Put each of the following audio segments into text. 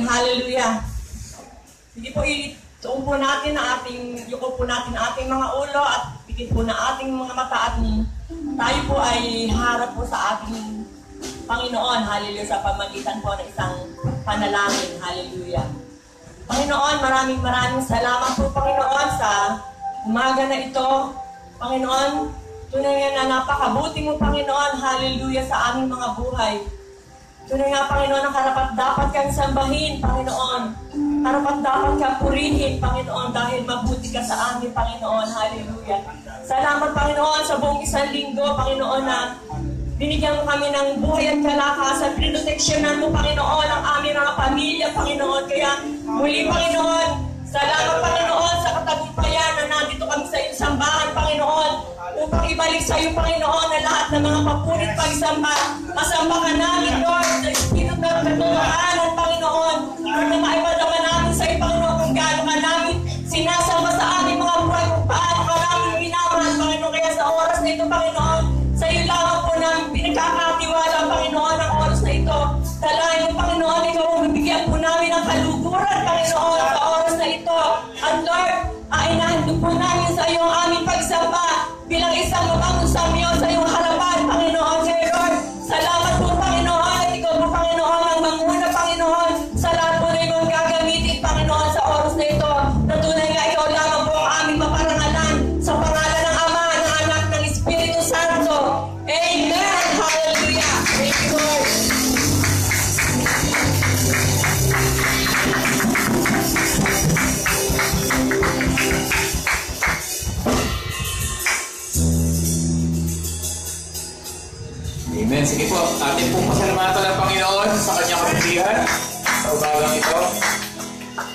Hallelujah. Sige po, ituon po natin ang yuko po natin ang ating mga ulo at pikit po na ating mga mata at tayo po ay harap po sa ating Panginoon. Hallelujah. Sa pamagitan po ng isang panalangin. Hallelujah. Panginoon, maraming salamat po, Panginoon, sa umaga na ito. Panginoon, tunay nga na napakabuti mo, Panginoon. Hallelujah, sa aming mga buhay. Tunay nga, Panginoon, ang karapat-dapat kang sambahin, Panginoon. Karapat-dapat kang purihin, Panginoon, dahil mabuti ka sa amin, Panginoon. Hallelujah. Salamat, Panginoon, sa buong isang linggo, Panginoon, na binigyan mo kami ng buhay at kalakasan. Pinoteksyonan mo, Panginoon, ang aming mga pamilya, Panginoon. Kaya muli, Panginoon, salamat, Panginoon, sa katagumpayan na nandito kami sa iyong sambahan, Panginoon, upang ibalik sa iyo, Panginoon, na lahat ng mga papurit pagsamba. Masamba ka namin, Lord, sa Espiritu ng katotohanan, Panginoon. Lord, na maipadama namin sa iyo, Panginoon, kung gaano ka namin sinasamba sa aming mga buhay, kung paano ka namin minamahal, Panginoon. Kaya sa oras na ito, Panginoon, sa iyo lamang po namin pinagkakatiwala, Panginoon, ang oras na ito. Dalayan mo, Panginoon, ikaw ang bibigyan po namin ng kaluguran, Panginoon, sa oras na ito. At Lord, inahandog po namin sa iyo ang aming pagsamba bilang isang mabangong samyo sa iyong harapan, Panginoon. Kaya Lord, salamat po, Panginoon, at ikaw po, Panginoon, ang manguna, Panginoon, sa lahat po na ikaw gagamitin, Panginoon, sa oras na ito. Natunay nga ikaw lamang po ang aming maparangalan sa pangalan ng Ama, ng Anak, ng Espiritu Santo. Amen! Hallelujah! Thank you, Lord. Amen. Sige po, atin pong pasalamatan ng Panginoon sa kanyang kabutihan sa umagang ito.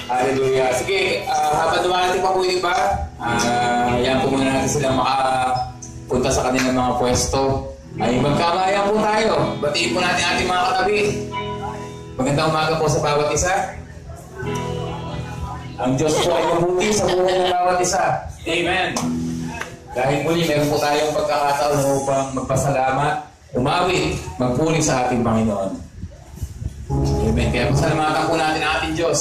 Hallelujah. Sige, habang dumarating pa po yung iba, yan po muna natin silang makapunta sa kanilang mga pwesto. Ay magkamayan po tayo. Batiin po natin ating mga katabi. Magandang umaga po sa bawat isa. Ang Diyos po ay mabuti sa buhay ng bawat isa. Amen. Dahil muli, meron po tayong pagkakataon upang magpasalamat, umawit, magpuri sa ating Panginoon. Amen. Kaya pasalamatan po natin ang ating Diyos.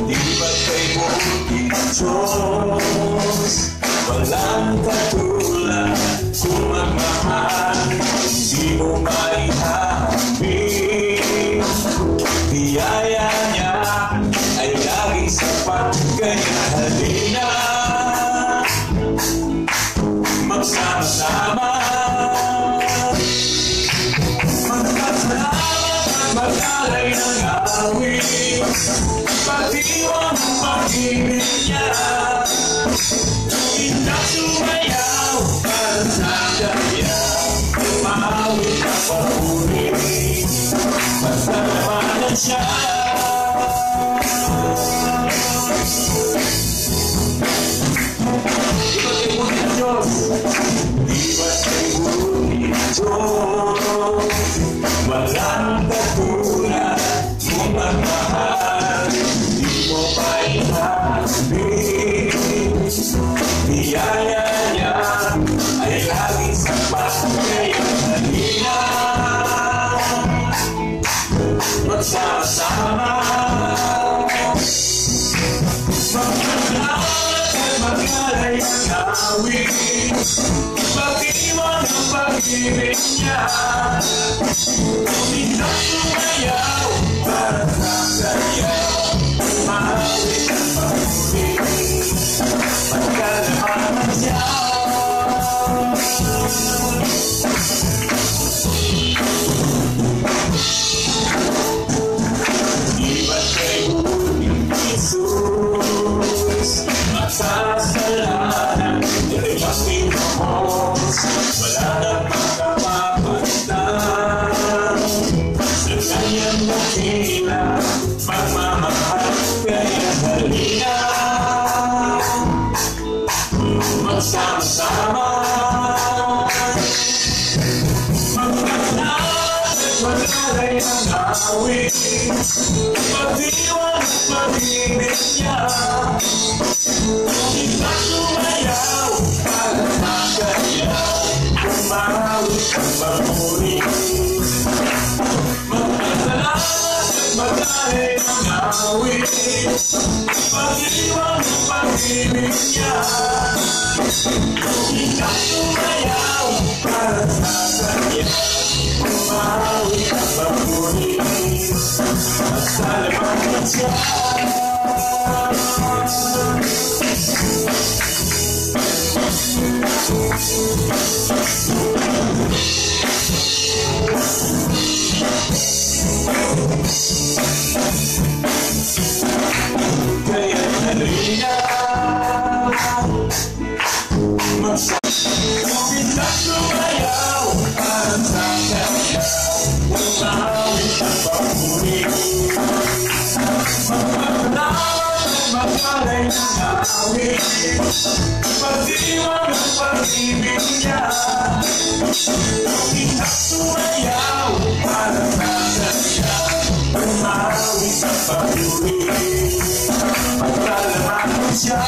Di ba't kay buti ng Diyos? Walang katulad kung magmahal, di mo maihambing. Biyaya niya ay laging sapat, kaya halina magsama-sama, magpasalamat at mag-alay ng awit, pag-iwan ang pag-ibig niya. Indang sumayaw para sa kanya, umawit ang pag-uri, pasalamanan siya. Di ba't kay buti ng Diyos? Walang katulad kung magmahal, di mo pa ihahabing. Biyaya niya ay laging sapat, kaya halina magsama-sama, magpasalamat at mag-alay ng awit, pag-iwan ang pag-ibig niya. Indang sumayaw para sa kanya, umawit ang pag-ibig, pagkalamanan siya. Di ba't kay buting Jesus magsasalanan, dahil Panginoon wala nang makapapalitan sa kanyang dakila pagmamahal, kaya sumayaw para magayaw, umawi ang pagmuli. Magpasalamat at magaling ang awit, pag-iwan ang pag-ibig niya. Ikaw sumayaw para magayaw, umawi ang pagmuli. Magsalamahan siya. Kaya halina Biglang sumayaw para sa kanya, umawit ang pagmuli. Magpapalawat at magalay ng awit, pag-iwan ang pag-ibig niya. Biglang sumayaw para sa kanya, umawit ang pagmuli. Magpapalawat siya.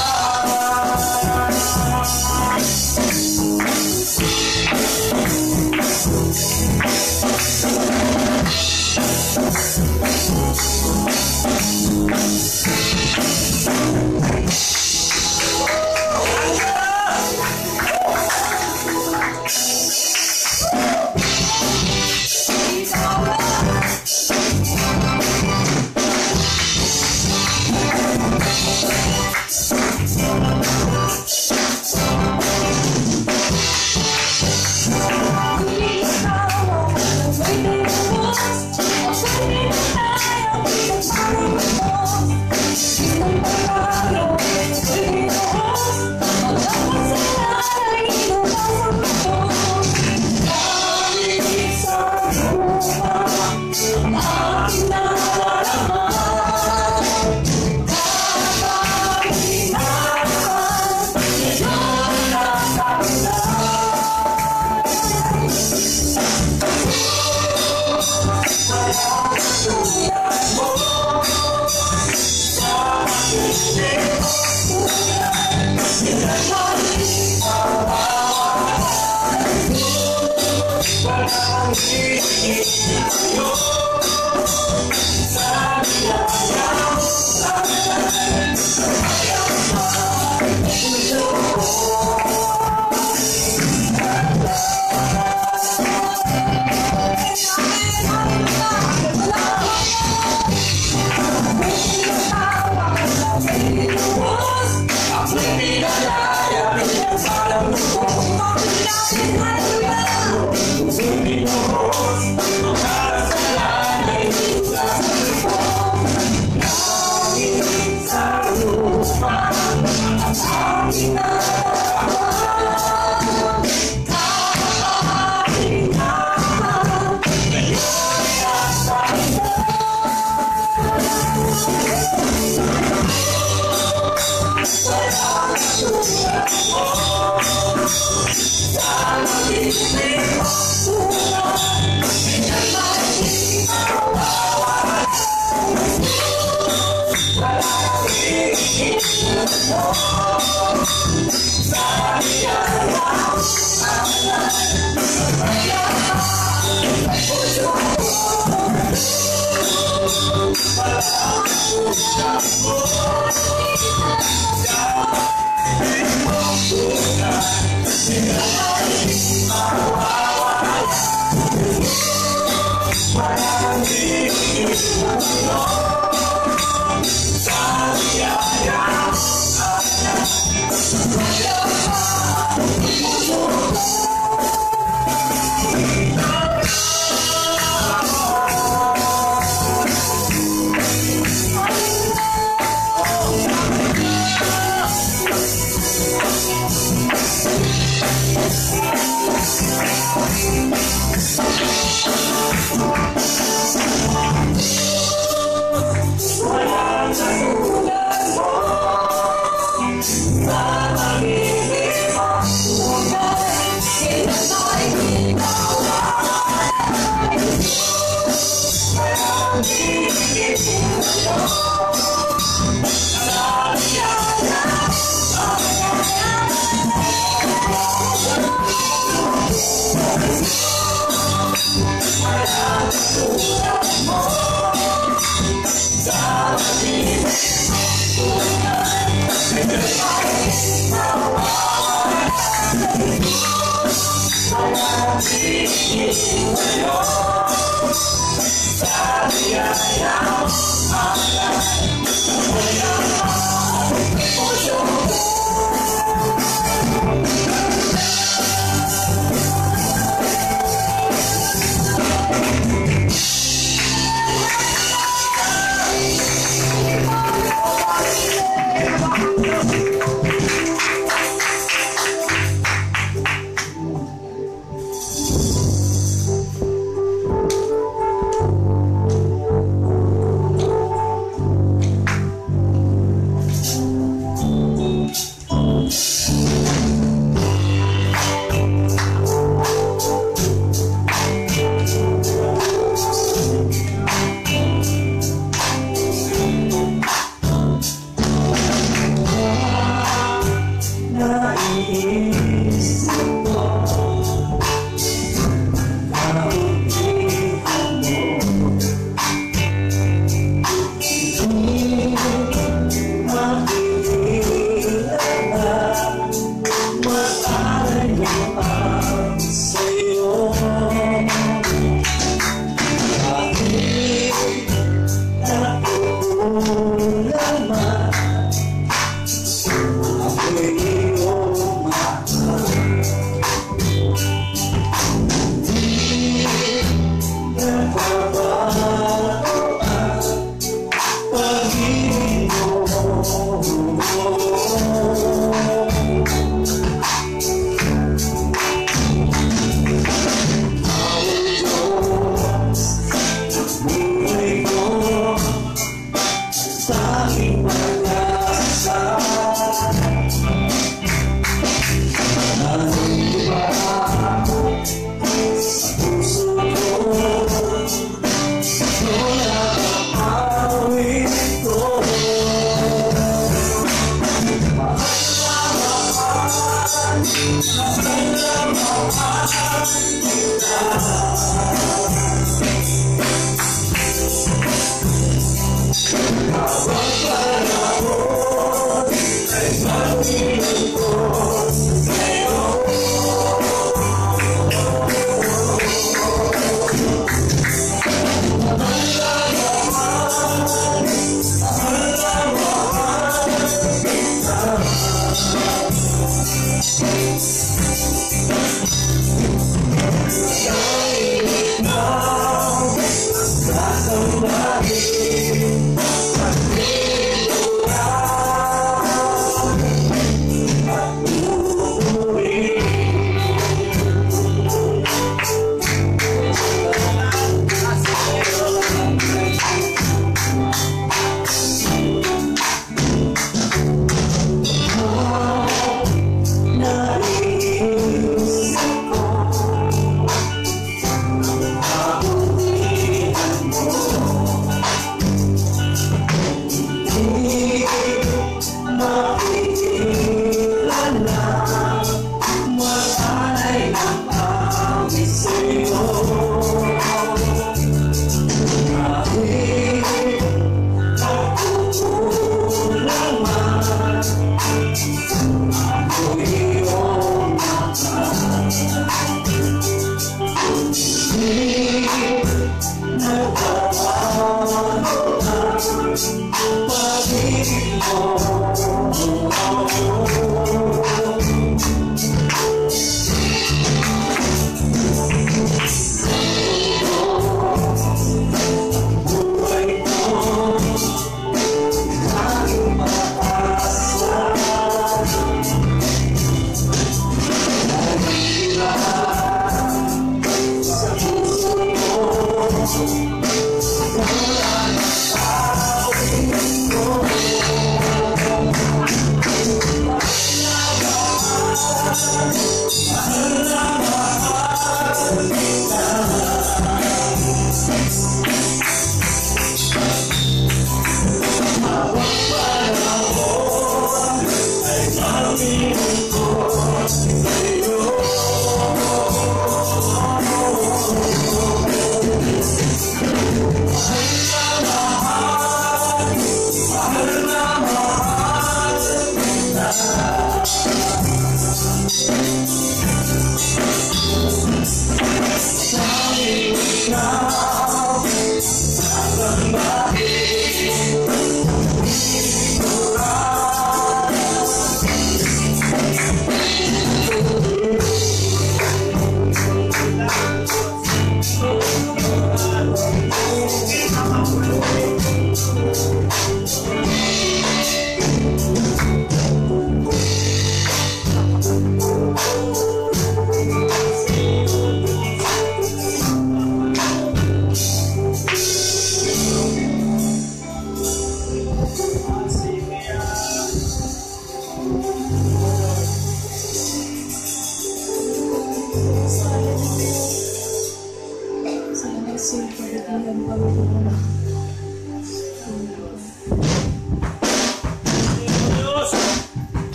Wala sa sulat mo,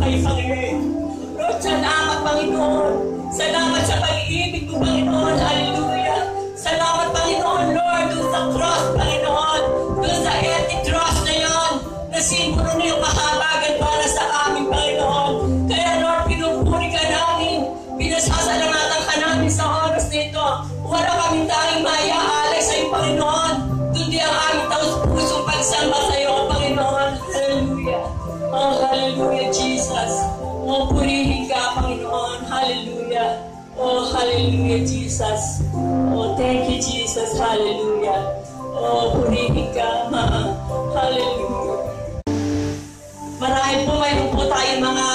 buhay, Panginoon. Lord, salamat, Panginoon. Salamat sa pag-ibig mo, Panginoon. Hallelujah. Salamat, Panginoon, Lord, doon sa cross, Panginoon. Doon sa empty cross na yon, na simbolo na yung kahabagan para sa amin, Panginoon. Kaya, Lord, pinupuri ka namin. Pinasasalamatan ka namin sa oras na ito. Wala kaming tanging maiaalay sa iyo, Panginoon. Kundi ang aming taus-pusong pagsamba sa iyo, Panginoon. Hallelujah. Oh, hallelujah, Jesus. Oh, purihin ka, Panginoon. Hallelujah. Oh, hallelujah, Jesus. Oh, thank you, Jesus. Hallelujah. Oh, purihin ka, Ma. Hallelujah. Marahil po, mayroon po tayo mga,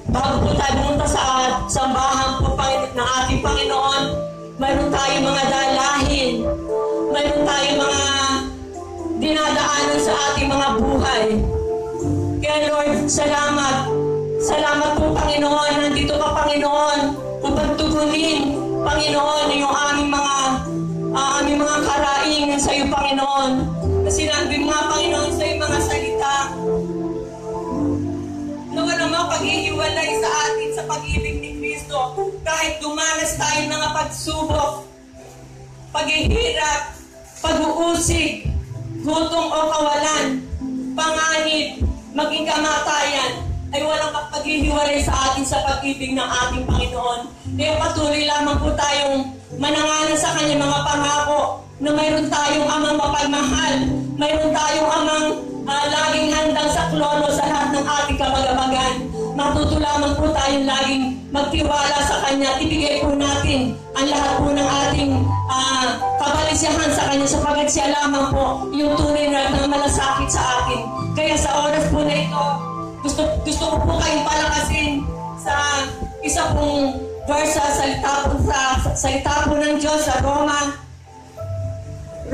bago po tayo pumunta sa sambahan po ng ating Panginoon, mayroon tayo mga dalahin, mayroon tayo mga dinadaanan sa ating mga buhay. Kaya Lord, salamat. Salamat po, Panginoon. Nandito ka, Panginoon, upang tugunin, Panginoon, yung aming mga karaingan sa iyo, Panginoon. Kasi sinabi mo nga, Panginoon, sa iyong mga salita, na walang mapaghihiwalay sa atin sa pag-ibig ni Kristo. Kahit dumanas tayo ng mga pagsubok, paghihirap, pag-uusig, gutom o kawalan, panganib, maging kamatayan, ay walang paghihiwalay sa atin sa pag-ibig ng ating Panginoon. Kaya patuloy lamang po tayong mananganan sa Kanya mga pangako na mayroon tayong amang mapagmahal, mayroon tayong amang laging handang saklono sa lahat ng ating kamag-amagan. Matuto lamang po tayong laging magtiwala sa Kanya. Ibigay po natin ang lahat po ng ating kabalisihan sa Kanya sapagkat siya lamang po yung tunay na malasakit sa atin. Kaya sa oras po na ito, gusto ko po kayong palakasin sa isa pong verse sa salita po ng Diyos sa Roma 8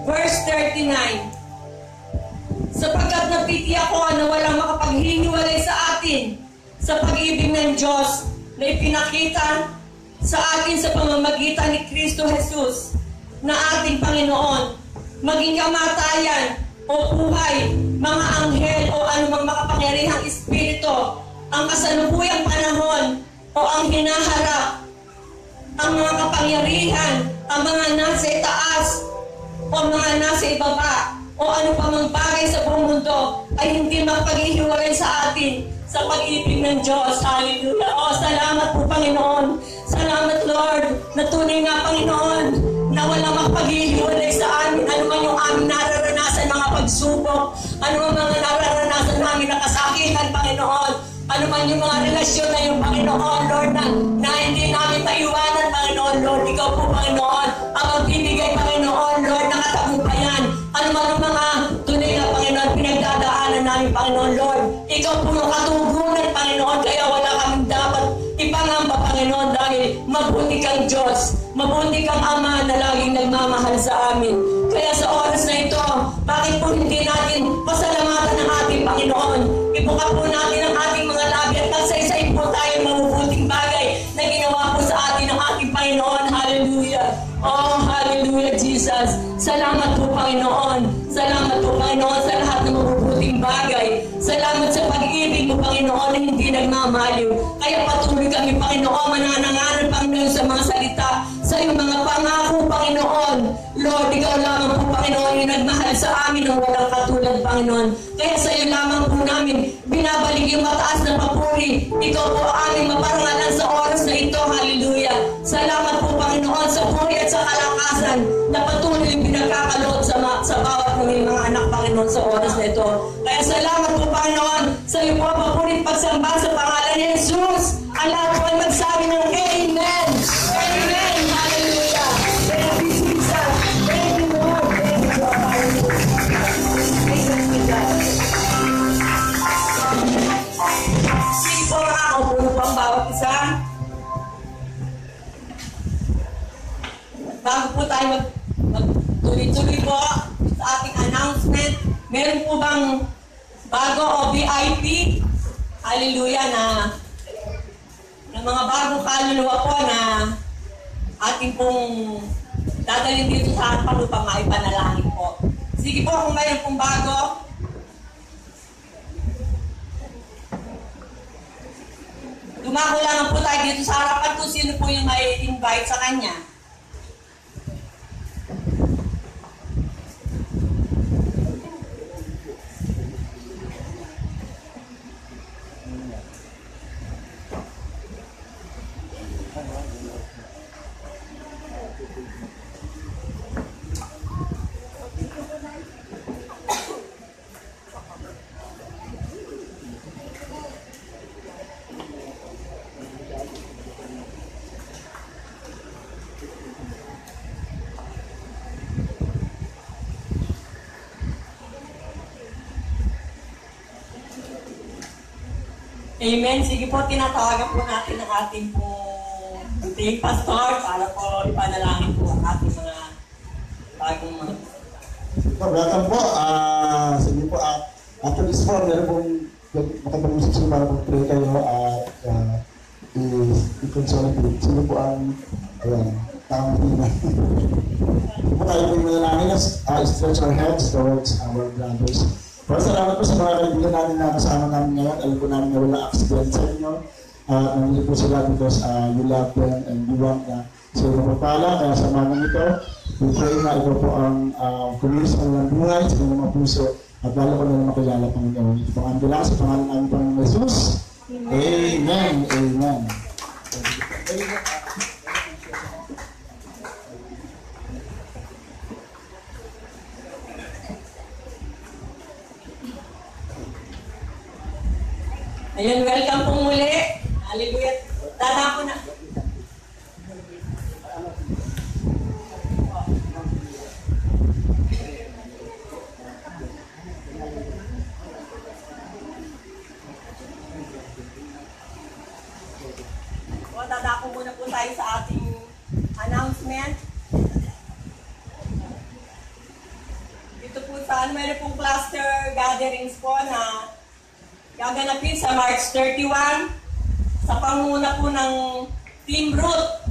verse 39. Sapagkat napiti ako na walang makapaghihiwalay sa atin sa pag-ibig ng Diyos na ipinakita sa atin sa pamamagitan ni Kristo Jesus na ating Panginoon. Maging kamatayan o buhay, mga anghel o anumang makapangyarihang espiritu, ang kasalukuyang panahon o ang hinaharap, ang mga kapangyarihan, ang mga nasa itaas o mga nasa ibaba, o ano pa mang bagay sa buong mundo ay hindi magpaghihiwalay sa atin sa pag-ibig ng Diyos. Hallelujah. O, salamat po, Panginoon. Salamat, Lord, na tunay nga, Panginoon, na walang magpaghihiwalay sa amin. Ano man yung aming nararanasan, mga pagsubok, ano man mga nararanasan namin na kasakitan, Panginoon, ano man yung mga relasyon na yung Panginoon, Lord, na hindi namin maiwanan, Panginoon, Lord. Ikaw po, Panginoon, ang magbibigay, Panginoon, Lord, ng katagumpayan. Ano man yung mga tunay na, Panginoon, pinagdadaanan namin, Panginoon, Lord. Ikaw po ang katugunan, Panginoon, kaya wala kaming dapat ipangamba, Panginoon, dahil mabuti kang Diyos, mabuti kang Ama na laging nagmamahal sa amin. Kaya sa oras na ito, bakit po hindi natin pasalamatan ng ating Panginoon? Ibuka po natin ang ating mga labi at magsaysay po tayo mabubuting bagay na ginawa po sa atin ng ating Panginoon. Hallelujah. Oh, hallelujah, Jesus. Salamat po, Panginoon. Salamat po, Panginoon, sa lahat ng mabubuting bagay. Salamat sa pag-ibig mo, Panginoon, na hindi nagmamaliw. Kaya patuloy kami, Panginoon, manananganan, Panginoon, sa mga salita, sa iyong mga pangako, Panginoon. Lord, ikaw lamang po, Panginoon, yung nagmahal sa amin ng walang katulad, Panginoon. Kaya sa iyo lamang po namin binabalik yung mataas na papuri. Ikaw po ang aming maparangalan sa oras na ito. Hallelujah. Salamat po, Panginoon, sa puri at sa kalakasan na patuloy yung pinagkakaloob sa bawat ng mga anak, Panginoon, sa oras na ito. Kaya salamat po, Panginoon, sa iyo po papurit pagsamba sa pangalan ni Jesus. Ang lahat po ay magsabi ng Amen. Amen. Hallelujah. Thank you, Jesus. Thank you, Lord. Thank you, Lord. Sige po, makakaupuno po ang bawat isa. Bago po tayo magtuloy-tuloy po sa ating announcement, meron po bang bago o VIP? Hallelujah, na mga bagong kaluluwa po na ating pong dadalhin dito sa harapan upang maipanalangin po. Sige po, kung mayroon pong bago, Dumako lang po tayo dito sa harapan kung sino po yung may invite sa kanya. Amen. Sige po, tinatawagan po natin ang ating ating pastor para po ipanalangin po ang ating mga bagong mga. Welcome po. Sige po, after this form, meron pong makapag-usap sila para mag-pray kayo at i-consolidate. Sino po ang tamang hinan. Po tayo po yung manalangin, stretch our heads towards our brothers. Salamat po sa mga kaibigan namin na kasama namin ngayon. Alam po namin na wala accident sa inyo. Nangyay po sila because you love them and you want na sila mapapala. Kaya sa mga ito, we pray na ito po ang kumilos ng walang buhay sa inyong mga puso at lalo ko na makilala Panginoon. Ito pong ambulance sa pangalan namin Panginoon Jesus. Amen. Amen. Ayun, welcome po muli. Hallelujah. Tata po na. Dadako muna po tayo sa ating announcement. Dito po saan meron pong cluster gatherings po na gaganapin sa March 31 sa pangunguna po ng Team Root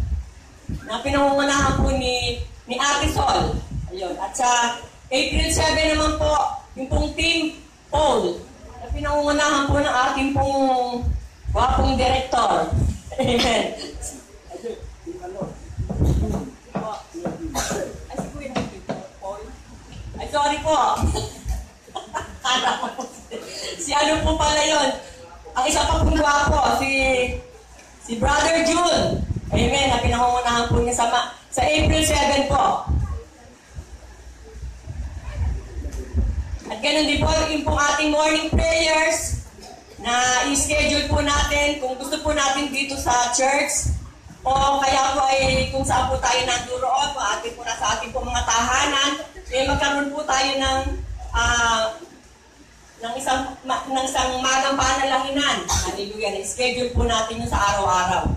na pinangungunahan po ni Ate Sol. Ayun. At sa April 7 naman po, yung pong Team Paul na pinangungunahan po ng ating pong wapong director. Amen. Ay, sorry po. Si ano po pala yun? Ang isa pa pong gwapo, si Brother June. Amen. Na pinangungunahan po niya sa April 7 po. At ganun din po yung pong ating morning prayers na i-schedule po natin kung gusto po natin dito sa church o kaya po ay kung saan po tayo nanduroon, kung atin po nasa ating po mga tahanan, magkaroon po tayo ng isang magang panalahinan. Hallelujah. Na-schedule po natin yun sa araw-araw.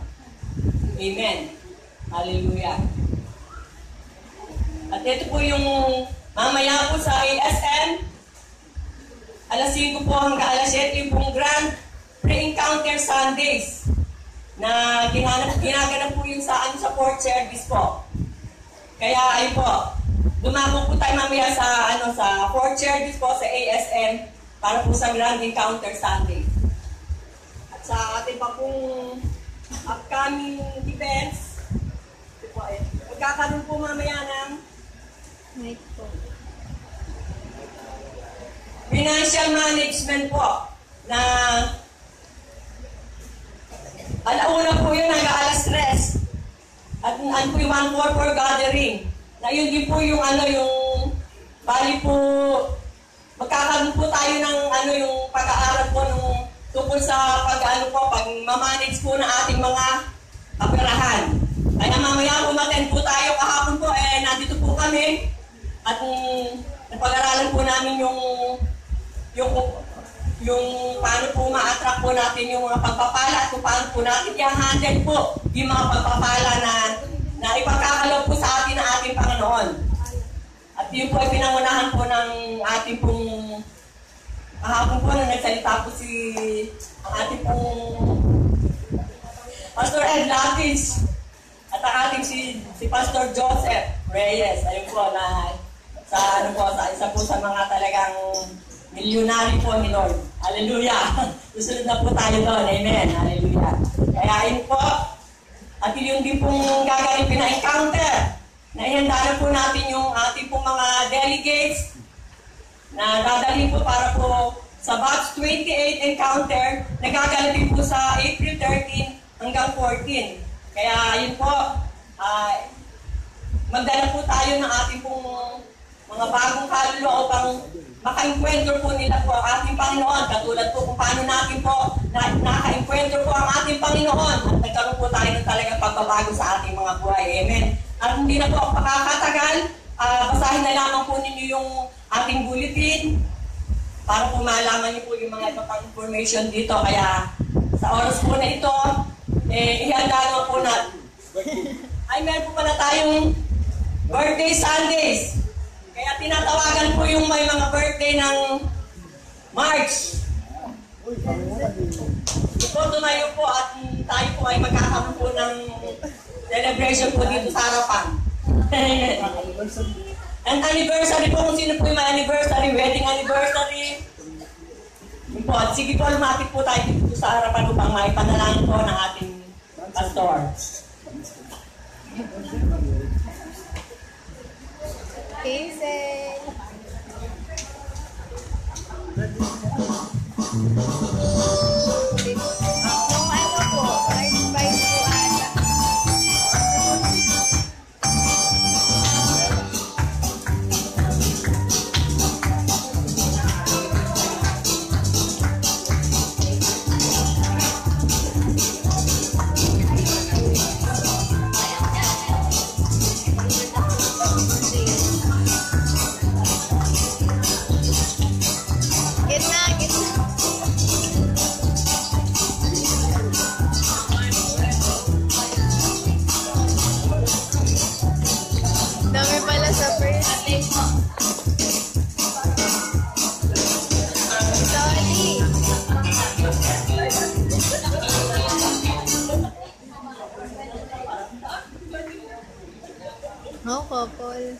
Amen. Hallelujah. At ito po yung mamaya po sa ASM. Alas 5 po hanggang alas 7 yung pong Grand Pre-Encounter Sundays na ginaganap po yung sa fourth service po. Kaya ay po, dumako po tayo mamaya sa fourth service po sa ASM para po sa Grand Encounter Sunday. At sa ating pa pong upcoming events, magkakaroon po mamaya ng night po. Financial management po na alauna po yun hanggang alas 3. At ano po yung 144 gathering. Na yun din po yung yung bali po magkakaroon po tayo ng yung pag-aaral po tungkol sa pag mamanage po ng ating mga kaperahan. Kaya mamaya umattend po tayo kahapon po nandito po kami at napag-aralan po namin yung paano po ma-attract po natin yung mga pagpapala at kung paano po natin i-handle po yung mga pagpapala na ipagkakalob po sa atin ng ating Panginoon. At yun po ay pinangunahan po ng ating pong kahapon po na nagsalita po ang ating pong Pastor Ed Lapis at ang ating si Pastor Joseph Reyes. Ayun po na sa isa po sa mga talagang milyonary po ni Lord. Hallelujah! Susunod na po tayo doon. Amen. Hallelujah. Kaya yun po, at yun din pong gaganipin na encounter. Naihanda na po natin yung ating pong mga delegates na dadalhin po para po sa batch 28 encounter na gaganapin po sa April 13 hanggang 14. Kaya yun po, magdala po tayo ng ating pong mga bagong kaluluwa upang maka-encuentro po nila po ang ating Panginoon. Katulad po kung paano natin po naka-encuentro po ang ating Panginoon at nagkaroon po tayo ng talagang pagbabago sa ating mga buhay. Amen. At hindi na po ako makakatagal, basahin na lamang po ninyo yung ating bulletin para po malaman niyo po yung mga iba pang information dito. Kaya sa oras po na ito, ihanda naman po natin. Ay, meron po pala tayong birthday Sundays. Kaya tinatawagan po yung may mga birthday ng March. Ito, tumayo po at tayo po ay magkakaroon po ng celebration po dito sa harapan. Ang anniversary po, kung sino po yung may anniversary, wedding anniversary. Yun po, at sige po, lumapit po tayo dito sa harapan upang maipanalangin po ng ating pastor. Hazel. Yung ano po, advice po ata. Gitna, gitna. Dami pala sa first day. Sorry. Oh, couple.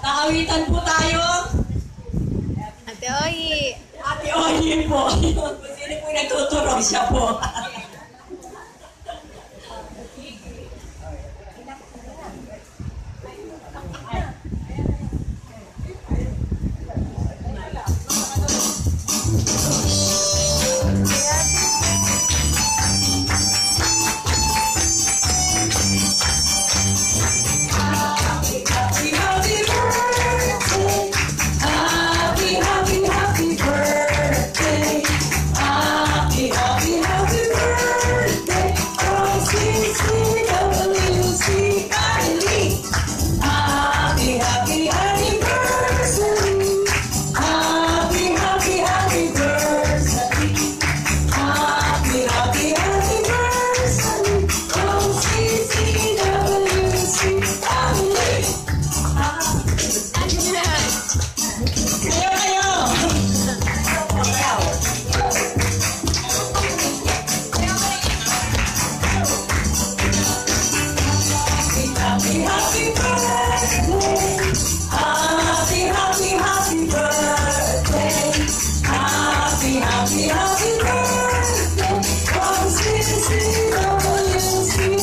Nakawitan po tayo. Ate Oyi. Ate Oyi po. Kung sino po yung nagtuturo, siya po. Happy birthday. Happy, happy, happy birthday. Oh, sweet, sweet, W.C. Kylie. Happy, happy, happy birthday. Happy, happy, happy birthday. Happy, happy, happy birthday. Oh, sweet, sweet, W.C. Kylie. Kayo, kayo! Happy, happy birthday. Happy, happy, happy birthday. Happy, happy, happy birthday. From CCWC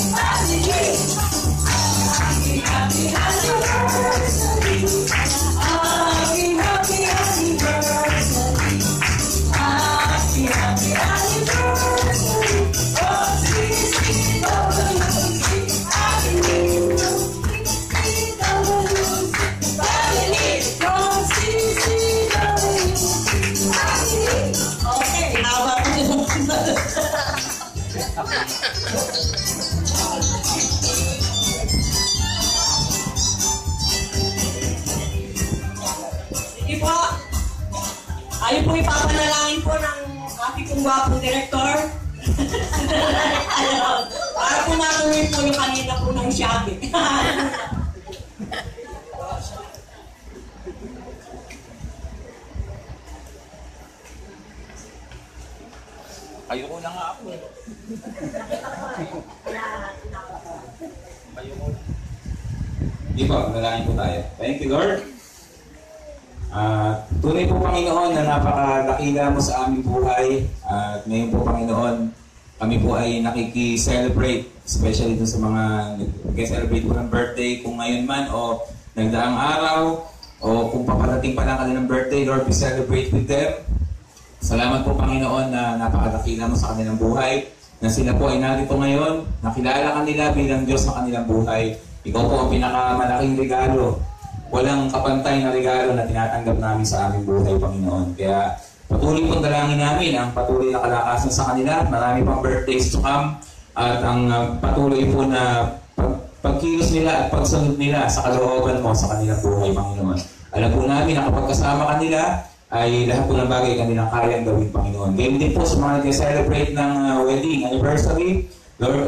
family. Happy, happy, happy birthday. Happy, happy, happy birthday. Happy, happy, happy birthday. From CCWC family. Okay, haba ko yung sige po. Ayun po ipapanalangin po ng ating kong gwapong direktor. Para po matuloy po yung kanina po ng Shabby. Ayoko na nga ako eh. Ayoko na. Di ba, nalangin po tayo. Thank you, Lord. Tunay po Panginoon na napakadakila mo sa aming buhay. At ngayon po Panginoon, kami po ay nakiki-celebrate, especially dun sa mga nag-celebrate po ng birthday, kung ngayon man o nagdaang araw, o kung paparating pa lang kanilang birthday, Lord, we celebrate with them. Salamat po Panginoon na napakadakila mo sa kanilang buhay, na sila po ay narito ngayon, nakilala kanila bilang Diyos sa kanilang buhay. Ikaw po ang pinakamalaking regalo. Walang kapantay na regalo na tinatanggap namin sa aming buhay, Panginoon. Kaya patuloy pong dalangin namin ang patuloy na kalakasan sa kanila. Marami pang birthdays to come. At ang patuloy po na pagkilos nila at pagsunod nila sa kalooban mo sa kanilang buhay, Panginoon. Alam po namin na kapag kasama kanila, ay lahat po ng bagay kanilang kayang gawin, Panginoon. Ganyan din po sa mga nag-celebrate ng wedding anniversary. Lord,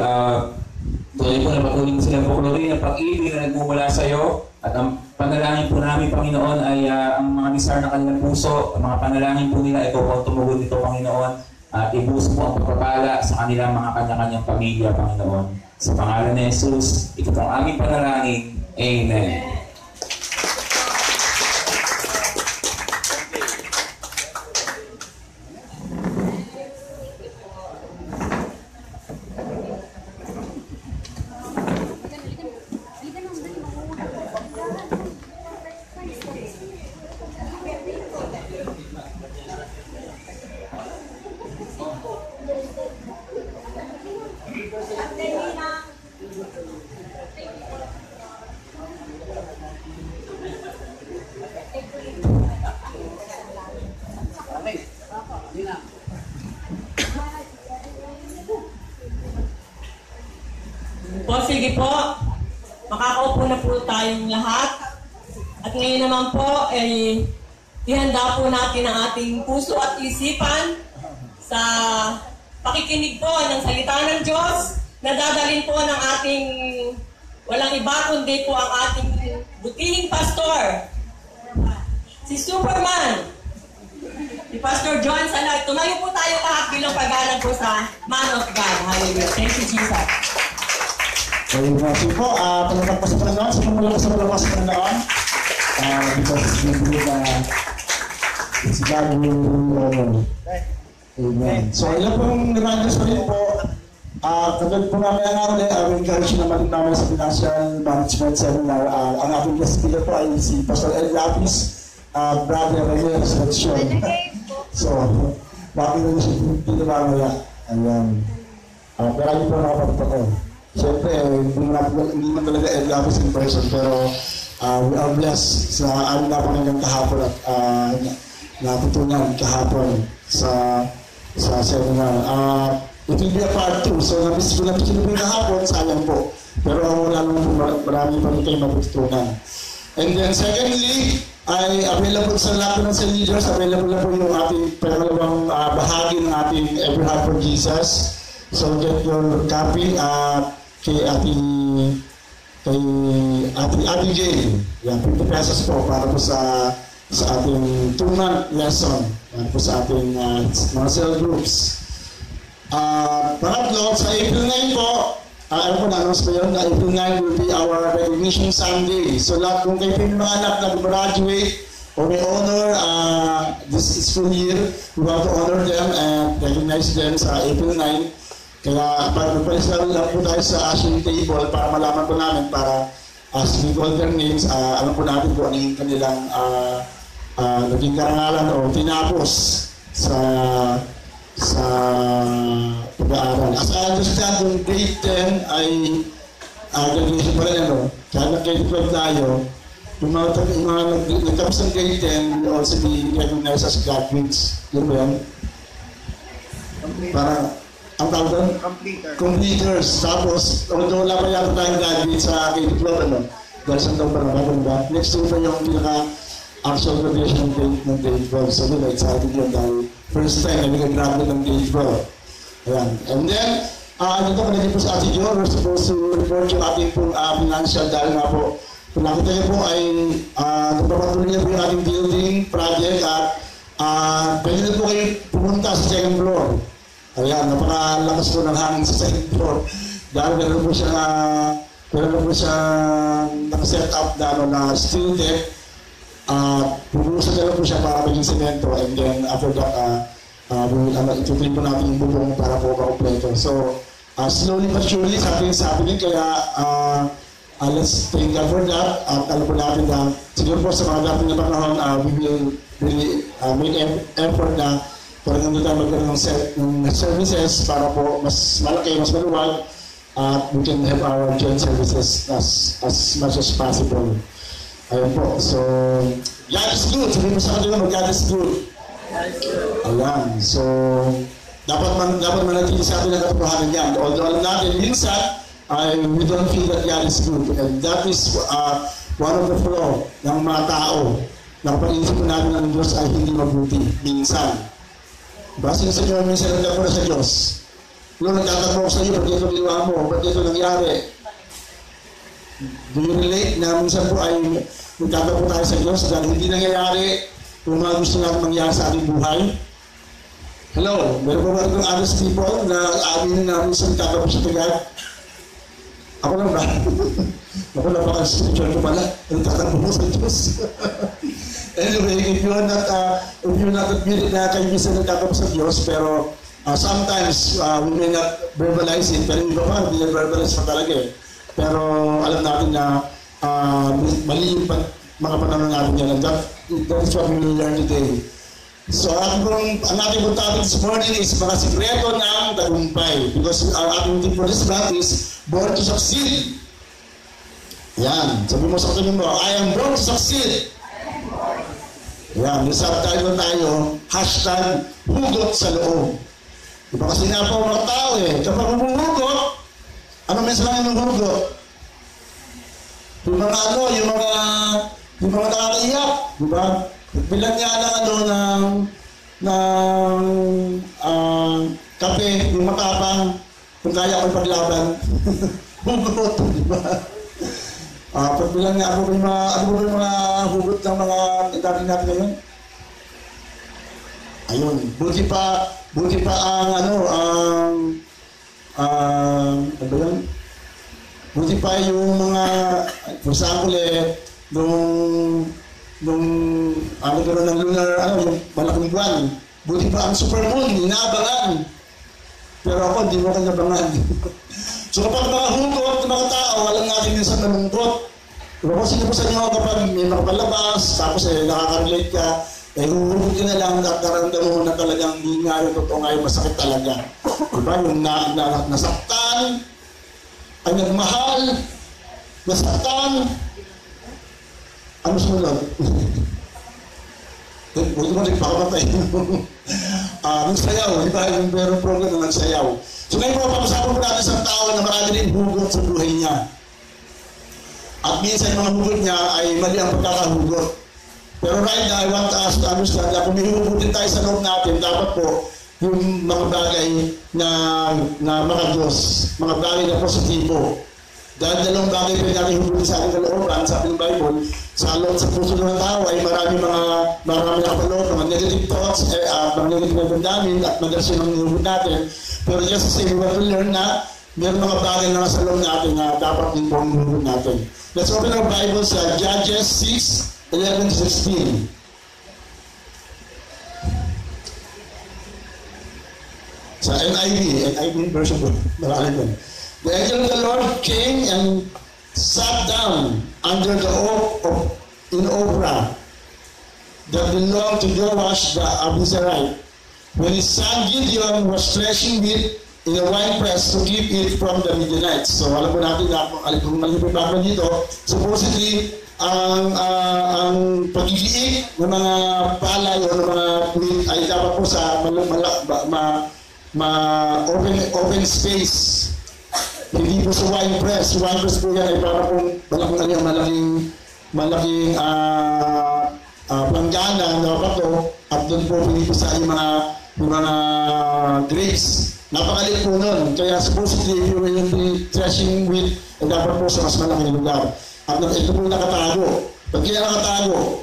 tuloy po na patuloy mo silang puklorin ang pag-ibig na nagmumula sa iyo. At ang panalangin po namin, Panginoon, ay ang mga desire ng kanilang puso, ang mga panalangin po nila, ikaw po ang tumugod nito, Panginoon. At ibuso po ang pagpapala sa kanilang mga kanya-kanyang pamilya, Panginoon. Sa pangalan ni Jesus, ito po ang aming panalangin. Amen. Po, sige po. Makakaupo na po tayong lahat. At ngayon naman po, ihanda po natin ang ating puso at isipan sa pakikinig po ng salita ng Diyos na dadalhin po ng ating walang iba kundi po ang ating butihing pastor, si Superman, si Pastor John Sanag. Tumayo po tayo lahat bilang paggalang po sa Man of God. Hallelujah. Thank you, Jesus. Sige po, talagang po sa Panginoon, sa pangalakas sa Panginoon. Because we believe it's God who Amen. So, ilan pong reminders pa rin po. Katulad po namin ang namin, encourage naman namin sa Financial Management Seminar. Ang ating guest speaker po ay si Pastor Ed Lapis, brother Rene Resurrection. So, bakit na siya dito mamaya? Ayan. Marami po nakapagpa ko. Siyempre, hindi man talaga Ed Lapis in person, pero we are blessed sa amin napakinggan kahapon at natutunan kahapon sa seminar. It will be a part 2. So, nabis ko yung kahapon, sayang po. Pero wala naman marami pa rin kayo matutunan. And then secondly, ay available sa lahat ng sa leaders, available na po yung ating pangalawang bahagi ng ating Every Heart for Jesus. So, get your copy kay Ate Jane. Yan, 50 pesos po para po sa ating 2-month lesson. Para po sa ating mga cell groups. Pangatlo, sa April 9 po, alam ko na-announce ko yun, na April 9 will be our recognition Sunday. So lahat kung kayo yung mga anak na graduate or may honor this school year, we want to honor them and recognize them sa April 9. Kaya para magpalisalan lang po tayo sa ashing table para malaman po namin para as we call their names, alam po natin kung ano yung kanilang naging karangalan o tinapos sa pag-aaral. As I understand, yung grade 10 ay graduation pa rin, ano? Kaya nag-grade 12 tayo, yung mga nagtapos ng grade 10 will also be recognized as graduates. Yun ba yan? Parang, ang tawag doon? Completers. Tapos, although wala pa yata tayong graduate sa grade 12, ano? Dahil sa taong parang ba? Next year pa yung pinaka-actual graduation ng grade 12. So, yun, excited yun dahil first time na nag-graduate ng grade 12. Ayan. And then, dito ka na po sa Ate Jo, we're supposed to report yung ating financial dahil nga po, kung nakita niyo po ay nagpapatuloy niyo po yung ating building project at pwede na po kayo pumunta sa second floor. Ayan, napakalakas po ng hangin sa second floor. Dahil meron po siya, nakaset up na steel deck Pupusan na lang po siya para maging semento, and then after that, itutuloy po natin yung bubong para po makompleto. So, slowly but surely, something is happening, kaya let's thank God for that. At alam po natin na siguro po sa mga dating na panahon, we will really make effort na para nandun tayo magkaroon ng services para po mas malaki, mas maluwag, at we can have our joint services as much as possible. Ayun po. So, God is good. Sabihin mo sa kanila, God is good. Ayan. So, dapat manatili sa atin ang katotohanan yan. Although alam natin, minsan, we don't feel that God is good. And that is one of the flaw ng mga tao. Nakapag-iisip ko natin ang Diyos ay hindi mabuti. Minsan. Basta sa inyo, minsan nagkakura sa Diyos. Nung nagtatanong ko sa iyo, ba't ito ginawa mo? Ba't ito nangyari? Do you relate na minsan po ay nagtatanong tayo sa Diyos dahil hindi nangyayari kung mga gusto natin mangyari sa ating buhay? Hello, meron ba itong honest people na aaminin na minsan nagtatanong sa God? Ako lang ba? Ako lang baka spiritual ko pala. Nagtatanong mo sa Diyos. Anyway, if you're not admitted na kayo minsan nagtatanong sa Diyos, pero sometimes we may not verbalize it, pero iba pa, hindi na-verbalize pa talaga eh. Pero alam natin na mali yung mga panahon natin yan, and that is what we will learn today. So ang ating topic this morning is mga sikreto ng tagumpay, because our ating theme for this month is born to succeed. Yan, sabi mo sa kanila mo, I am born to succeed. Yan, yung subtitle tayo, hashtag hugot sa loob. Diba kasi nga po mga tao eh, kapag humuhugot, ano mensahe ng hugot? Yung mga yung mga nakakaiyak, diba? Bilang niya ng kape, yung matapang, kung kaya ko paglaban, hugot, diba? Pagbilang niya, ano ba yung mga hugot ng mga dati natin ngayon? Ayun, buti pa buti pa yung mga, for example nung gano'n ng lunar, yung malaking buwan, buti pa ang super moon, inaabangan. Pero ako, hindi mo kanabangan. So kapag mga hugot ng mga tao, alam natin yun sa malungkot. Diba kung sino po sa inyo kapag may makapalabas, tapos nakaka-relate ka, huhugot ka na lang at naramdaman mo na talagang hindi nga yung totoo nga yung masakit talaga. Diba? Yung nasaktan, ay nagmahal, nasaktan, ano sumunod? Huwag mo nagpakamatay. Nagsayaw, di ba? Yung meron program na nagsayaw. So ngayon po, pag-usapan po natin sa tao na marami rin hugot sa buhay niya. At minsan yung mga hugot niya ay mali ang pagkakahugot. Pero right now, I want to ask to understand na kung may hugutin tayo sa loob natin, dapat po yung mga bagay na mga Diyos, mga bagay na positibo. Dahil dalawang bagay pa natin hugutin sa ating kalooban, sabi ng Bible, sa loob sa puso ng tao ay marami na kaloob, mga negative thoughts, mga negative na damdamin at magasyon ang hugot natin. Pero just to say, we want to learn na meron mga bagay na nasa loob natin na dapat din po ang hugot natin. Let's open our Bible sa Judges 6:11-16. Sa NIV version po. Marami po. The angel of the Lord came and sat down under the oak in Ophrah that belonged to Joash the Abiezrite. When his son Gideon was threshing wheat in a winepress to keep it from the Midianites. So alam po natin na kung malipag dito, supposedly ang pag-iiik ng mga palay o ng mga wheat ay dapat po sa open space. Hindi po sa winepress. Winepress po yan ay para pong malaking planggana na bato at doon po pinipisa yung mga grapes. Napakalit po nun. Kaya supposedly if you will be threshing wheat, ay dapat po sa mas malaking lugar. At ito po nakatago. Pag kaya nakatago,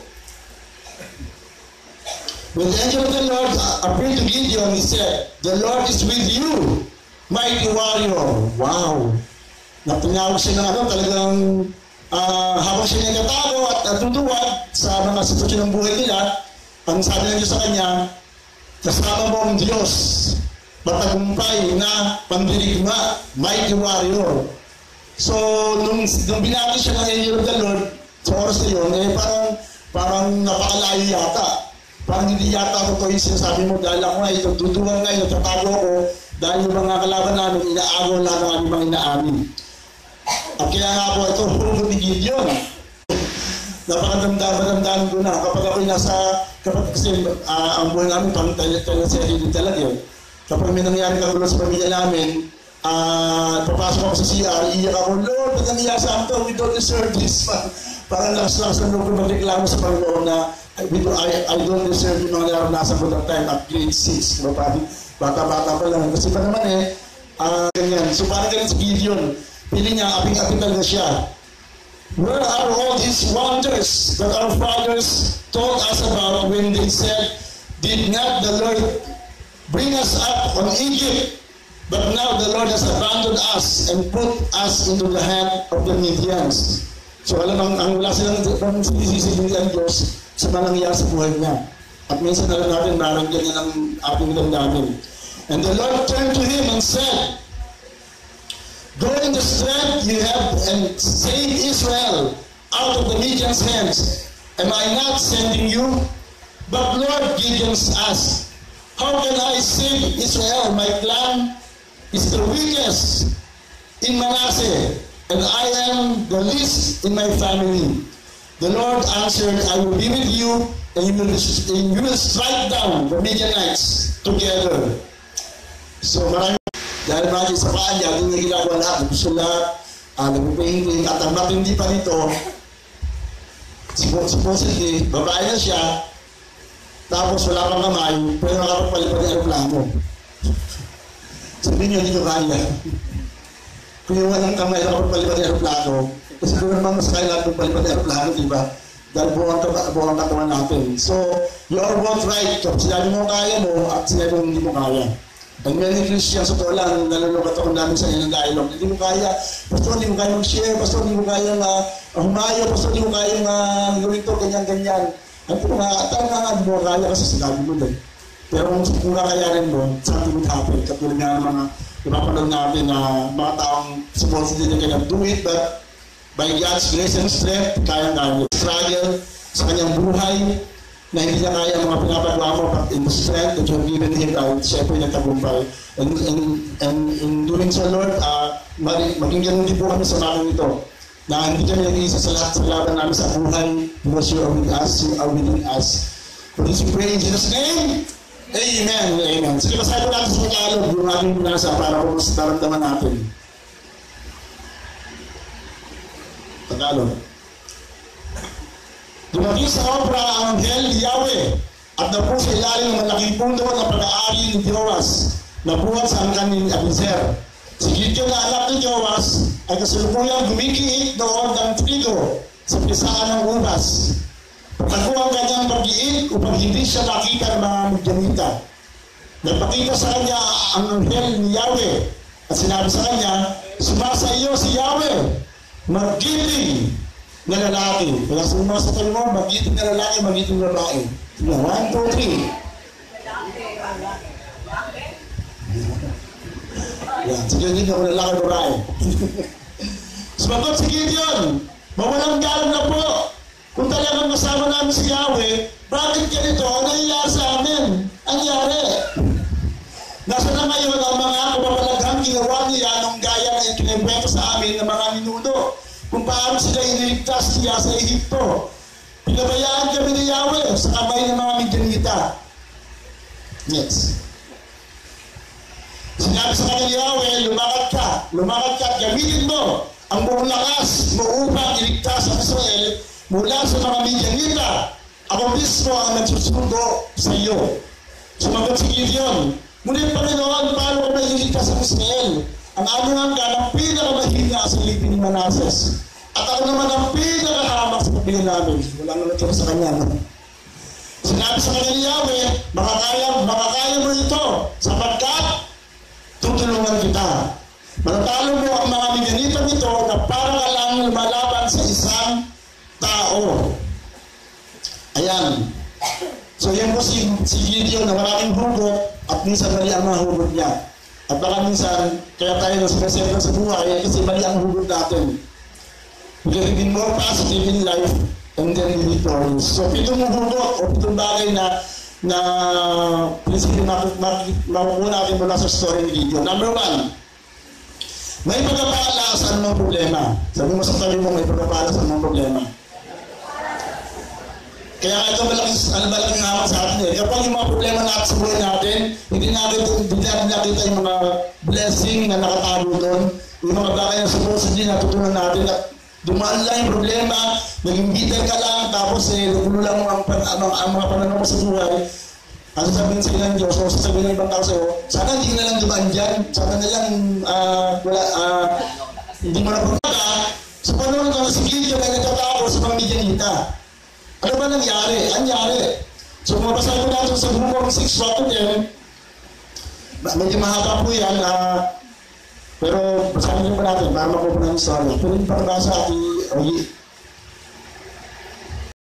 when the angel of the Lord appeared to Gideon, he said, "The Lord is with you, mighty warrior." Wow! Natinawag siya ng talagang habang siya nagtatago at natutuwad sa mga sitwasyon ng buhay nila, ang sabi ng Diyos sa kanya, kasama mo ang Diyos, matagumpay na pandirigma, mighty warrior. So, nung binati siya ng angel of the Lord, sa oras na yun, parang napakalayo yata. Parang hindi yata totoo yung sinasabi mo, dahil ako ngayon, nagtutuwa ngayon, nagtatago ako, dahil yung mga kalaban namin, inaagaw lahat ng aming mga inaamin. At kaya nga po, ito, hugot ni Gideon. Napakadamdaman ko na, kapag ako'y kasi ang buhay namin, pang teleserye din talaga yun. Kapag may nangyari kagulo sa pamilya namin, papasok ako sa CR, iiyak ako, Lord, ba't nangyari sa amin to? We don't deserve this. Parang lakas-lakas na loob ko magreklamo sa Panginoon na I don't deserve yung mga naranasan ko that time at grade 6. Bata-bata pa lang. Kasi pa naman ganyan. So parang ganyan si Gideon. Pili niya, aping-aping talaga siya. Where are all these wonders that our fathers told us about when they said, did not the Lord bring us up from Egypt? But now the Lord has abandoned us and put us into the hand of the Midians. So alam ang wala silang sinisisi ang Diyos sa mga nangyayari sa buhay niya. At minsan na lang natin maranggan niya ng ating damdamin. And the Lord turned to him and said, go in the strength you have and save Israel out of the Midian's hands. Am I not sending you? But Lord, Gideon asked, how can I save Israel? My clan is the weakest in Manasseh, and I am the least in my family. The Lord answered, I will be with you, and you will strike down the Midianites together. So marami, dahil marami sa kanya, hindi na ginagawa lahat, nagsusulat, nagpupainting, at ang matindi pa nito, supposedly, babae na siya, tapos wala pang kamay, pero nakapagpalipad ng aeroplano. Sabihin niyo, hindi nyo kaya. Kung yung walang kamay, nakapagpalipad ng aeroplano, kasi kung naman masakay lahat ng palipad ng aeroplano, diba? Dahil buong katawan natin. So, you are both right. Kapag sinabi mo kaya mo, at sinabi mo hindi mo kaya. And many Christians, sa totoo lang, nalulungat ako namin sa inyo ng dialogue. Hindi mo kaya, pastor, hindi mo kaya mag-share, pastor, hindi mo kaya humayo, pastor, hindi mo kaya gawin to, ganyan-ganyan. Ang talaga nga, hindi mo kaya kasi sinabi mo din. Pero kung kakayanin mo, something would happen. Katulad nga ng mga napapanood natin na mga taong supposedly na kaya do it, but by God's grace and strength, kaya-kaya. Struggle sa kanyang buhay, na hindi niya kaya mga pinapagawa mo, but in the strength that you have given him, siya po yung nagtagumpay. And in doing so, Lord, maging ganun din po kami sa mga ito, na hindi kami nag-iisa sa lahat sa laban namin sa buhay, because you are with us, you are within us. For this we pray in Jesus' name, Amen. Amen. Sige, basahin po natin sa Tagalog yung aming binasa para po mas naramdaman natin. Tagalog. Dumating sa obra ang anghel ni Yahweh at napuo sa ilalim ng malaking puno ng pag-aari ni Joas na buhat sa angkan ni Abiezer. Si Gideon na anak ni Joas ay kasalukuyang gumigiit doon ng trigo sa pisaan ng ubas. Pagkakuha ang kanyang pag-iit upang hindi siya nakita ng mga Midianita. Nagpakita sa kanya ang anghel ni Yahweh at sinabi sa kanya, sumasa iyo si Yahweh, magiting na lalaki. Kaya sumasa tayo mo, magiting na lalaki, magiting na babae. 1, 2, 3. Yan, sige, hindi ako lalaki babae. Sumagot si Gideon, mawalang galang na po. Kung talagang masama namin si Yahweh, bakit ganito ang nangyayari sa amin? Ang yari. Nasa na ngayon ang mga kapapalaghang ginawa niya nung gaya na ikinibwento sa amin ng mga minuno kung paano sila iniligtas niya sa Ehipto. Pinabayaan kami ni Yahweh sa kamay ng mga Midianita. Next. Sinabi sa kanya ni Yahweh, lumakad ka at gamitin mo ang buong lakas mo upang iligtas ang Israel mula sa mga Midianita. Ako mismo ang nagsusundo sa iyo. Sumagot si Gideon, ngunit Panginoon, paano ko na iligtas ang Israel? Ang aming angkan ang pinakamahina sa lipin ni Manasseh. At ako naman ang pinakahamak sa pagbilin namin. Wala nang natira sa kanya. Sinabi sa kanya ni Yahweh, makakaya mo ito sapagkat tutulungan kita. Manatalo mo ang mga mekanito nito na para ka lang lumalaban sa isang tao. Ayan. So yan po si Gideon na maraming hugot at minsan mali ang mga hugot niya. At baka minsan, kaya tayo na sinesenta sa buhay kasi mali ang hugot natin. We can be more positive in life and then be victorious. So pitong hugot o pitong bagay na prinsipyo makukuha natin mula sa story ni Gideon. Number 1, may pagpapala sa anumang problema. Sabi mo sa tabi mo, may pagpapala sa anumang problema. Kaya ito malaking hamon sa atin eh. Kapag yung mga problema natin sa buhay natin, hindi natin nakita yung mga blessing na nakatago doon, yung mga bagay na supposedly natutunan natin na dumaan lang yung problema, naging bitter ka lang, tapos nagulo lang ang mga pananaw mo sa buhay. Ang sasabihin sa ilang Diyos, o sasabihin ng ibang tao sa'yo, sana hindi na lang dumaan dyan, sana na lang hindi mo na pagkaka. Sa panahon na si Gideon ay nagtatapos sa mga Midianita. Ano ba nangyari? Anyari. So mabasa ko natin sa Bukong 6:10. Medyo mahaba po yan. Pero basahin niyo pa natin para makuha ng story. Pero yung pagkabasa,